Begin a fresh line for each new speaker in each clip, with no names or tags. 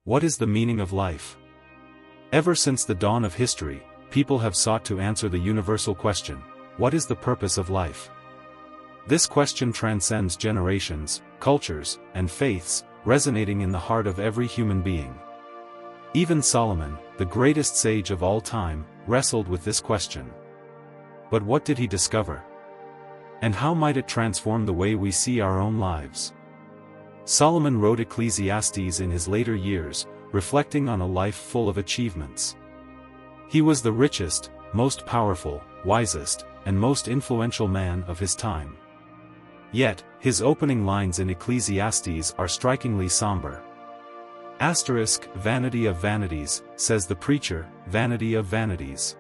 What is the meaning of life? Ever since the dawn of history, people have sought to answer the universal question, what is the purpose of life? This question transcends generations, cultures, and faiths, resonating in the heart of every human being. Even Solomon, the greatest sage of all time, wrestled with this question. But what did he discover? And how might it transform the way we see our own lives? Solomon wrote Ecclesiastes in his later years, reflecting on a life full of achievements. He was the richest, most powerful, wisest, and most influential man of his time. Yet, his opening lines in Ecclesiastes are strikingly somber. Vanity of vanities, says the preacher, vanity of vanities.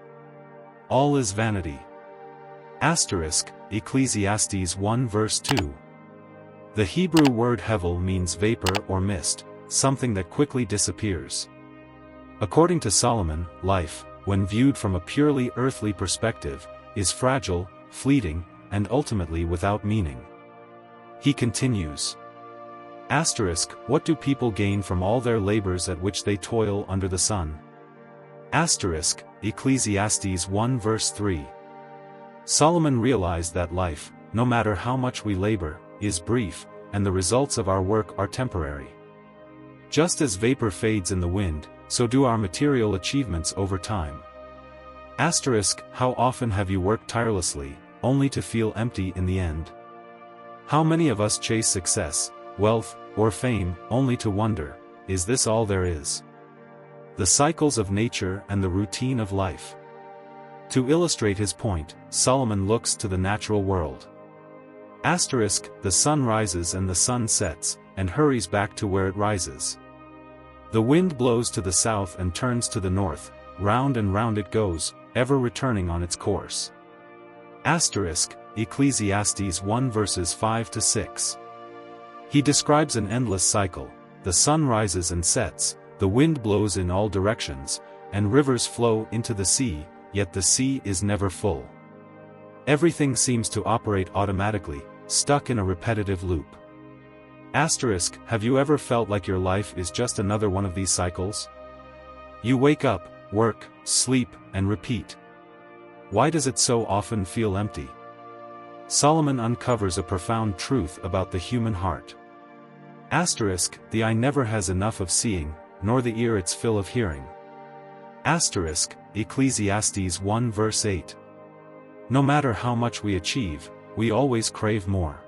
All is vanity. Ecclesiastes 1 verse 2. The Hebrew word hevel means vapor or mist, something that quickly disappears. According to Solomon, life, when viewed from a purely earthly perspective, is fragile, fleeting, and ultimately without meaning. He continues. What do people gain from all their labors at which they toil under the sun? Ecclesiastes 1 verse 3. Solomon realized that life, no matter how much we labor, is brief, and the results of our work are temporary. Just as vapor fades in the wind, so do our material achievements over time. How often have you worked tirelessly, only to feel empty in the end? How many of us chase success, wealth, or fame, only to wonder, is this all there is? The cycles of nature and the routine of life. To illustrate his point, Solomon looks to the natural world. The sun rises and the sun sets, and hurries back to where it rises. The wind blows to the south and turns to the north, round and round it goes, ever returning on its course. Ecclesiastes 1 verses 5 to 6. He describes an endless cycle. The sun rises and sets, the wind blows in all directions, and rivers flow into the sea, yet the sea is never full. Everything seems to operate automatically, stuck in a repetitive loop. Have you ever felt like your life is just another one of these cycles? You wake up, work, sleep, and repeat. Why does it so often feel empty? Solomon uncovers a profound truth about the human heart. The eye never has enough of seeing, nor the ear its fill of hearing. Ecclesiastes 1 verse 8. No matter how much we achieve, we always crave more.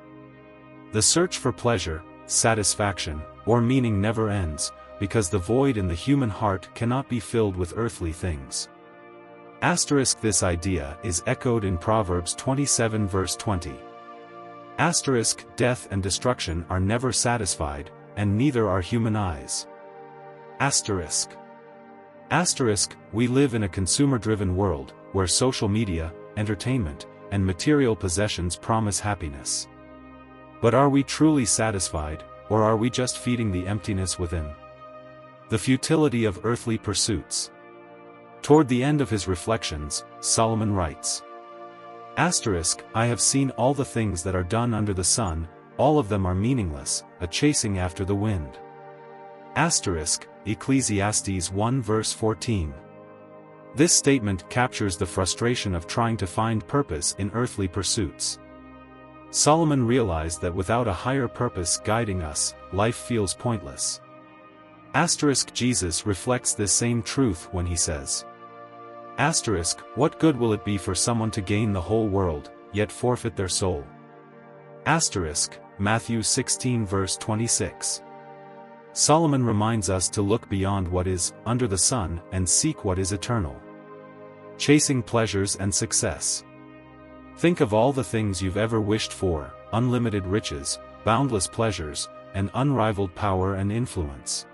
The search for pleasure, satisfaction, or meaning never ends, because the void in the human heart cannot be filled with earthly things. This idea is echoed in Proverbs 27 verse 20. Death and destruction are never satisfied, and neither are human eyes. We live in a consumer-driven world, where social media, entertainment, and material possessions promise happiness. But are we truly satisfied, or are we just feeding the emptiness within? The futility of earthly pursuits. Toward the end of his reflections, Solomon writes, I have seen all the things that are done under the sun, all of them are meaningless, a chasing after the wind. Ecclesiastes 1 verse 14. This statement captures the frustration of trying to find purpose in earthly pursuits. Solomon realized that without a higher purpose guiding us, life feels pointless. Jesus reflects this same truth when he says, What good will it be for someone to gain the whole world, yet forfeit their soul? Matthew 16 verse 26. Solomon reminds us to look beyond what is under the sun and seek what is eternal. Chasing pleasures and success. Think of all the things you've ever wished for: unlimited riches, boundless pleasures, and unrivaled power and influence.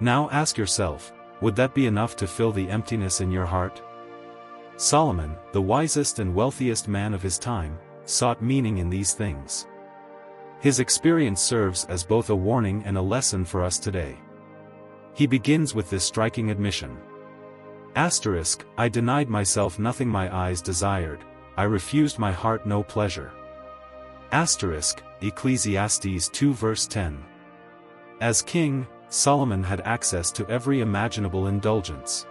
Now ask yourself, would that be enough to fill the emptiness in your heart? Solomon, the wisest and wealthiest man of his time, sought meaning in these things. His experience serves as both a warning and a lesson for us today. He begins with this striking admission. I denied myself nothing my eyes desired, I refused my heart no pleasure. Ecclesiastes 2 verse 10. As king, Solomon had access to every imaginable indulgence.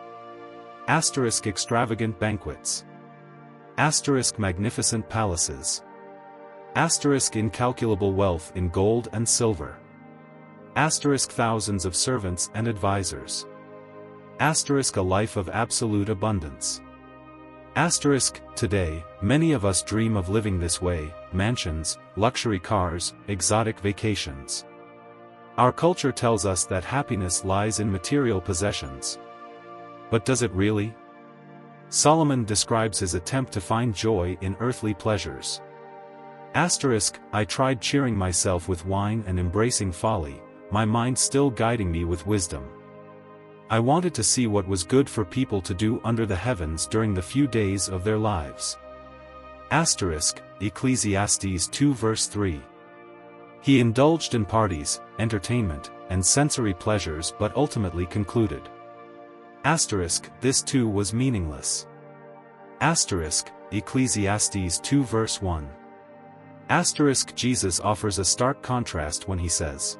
Asterisk extravagant banquets. Asterisk magnificent palaces. Asterisk incalculable wealth in gold and silver. Asterisk thousands of servants and advisors. Asterisk a life of absolute abundance. Asterisk, today, many of us dream of living this way: mansions, luxury cars, exotic vacations. Our culture tells us that happiness lies in material possessions. But does it really? Solomon describes his attempt to find joy in earthly pleasures. Asterisk, I tried cheering myself with wine and embracing folly, my mind still guiding me with wisdom. I wanted to see what was good for people to do under the heavens during the few days of their lives. Asterisk, Ecclesiastes 2 verse 3. He indulged in parties, entertainment, and sensory pleasures but ultimately concluded. Asterisk, this too was meaningless. Asterisk, Ecclesiastes 2 verse 1. Asterisk, Jesus offers a stark contrast when he says,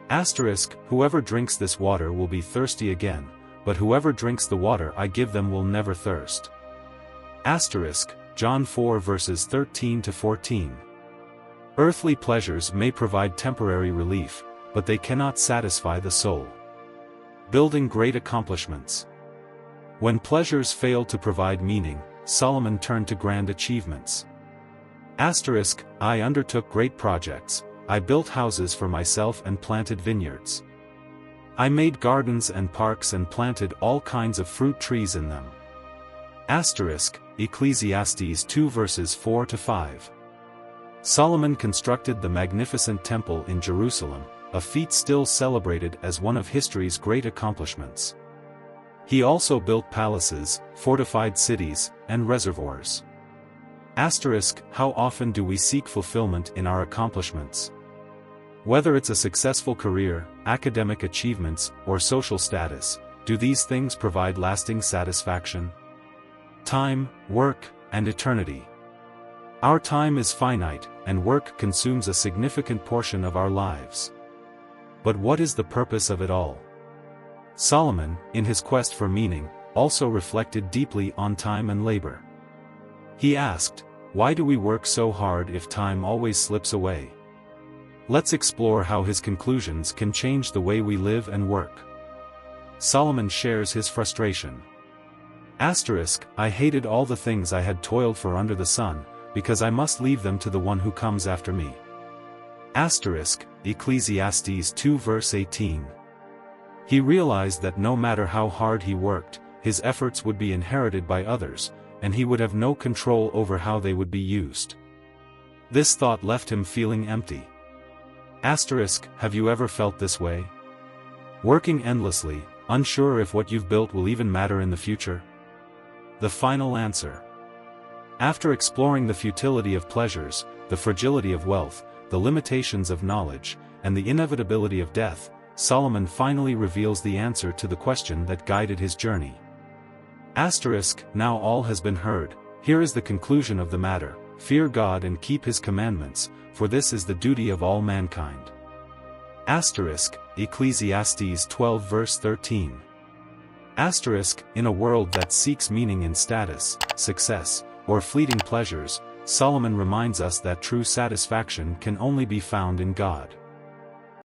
asterisk, whoever drinks this water will be thirsty again, but whoever drinks the water I give them will never thirst. Asterisk, John 4 verses 13 to 14. Earthly pleasures may provide temporary relief, but they cannot satisfy the soul. Building great accomplishments. When pleasures failed to provide meaning, Solomon turned to grand achievements. Asterisk, I undertook great projects, I built houses for myself and planted vineyards. I made gardens and parks and planted all kinds of fruit trees in them. Asterisk, Ecclesiastes 2 verses 4 to 5. Solomon constructed the magnificent temple in Jerusalem, a feat still celebrated as one of history's great accomplishments. He also built palaces, fortified cities, and reservoirs. Asterisk, how often do we seek fulfillment in our accomplishments? Whether it's a successful career, academic achievements, or social status, do these things provide lasting satisfaction? Time, work, and eternity. Our time is finite, and work consumes a significant portion of our lives. But what is the purpose of it all? Solomon, in his quest for meaning, also reflected deeply on time and labor. He asked, why do we work so hard if time always slips away? Let's explore how his conclusions can change the way we live and work. Solomon shares his frustration. Asterisk, I hated all the things I had toiled for under the sun, because I must leave them to the one who comes after me. Asterisk, Ecclesiastes 2 verse 18. He realized that no matter how hard he worked, his efforts would be inherited by others, and he would have no control over how they would be used. This thought left him feeling empty. Asterisk, have you ever felt this way? Working endlessly, unsure if what you've built will even matter in the future? The final answer. After exploring the futility of pleasures, the fragility of wealth, the limitations of knowledge, and the inevitability of death, Solomon finally reveals the answer to the question that guided his journey. Asterisk, now all has been heard, here is the conclusion of the matter: fear God and keep his commandments, for this is the duty of all mankind. Asterisk, Ecclesiastes 12 verse 13. Asterisk, in a world that seeks meaning in status, success, or fleeting pleasures, Solomon reminds us that true satisfaction can only be found in God.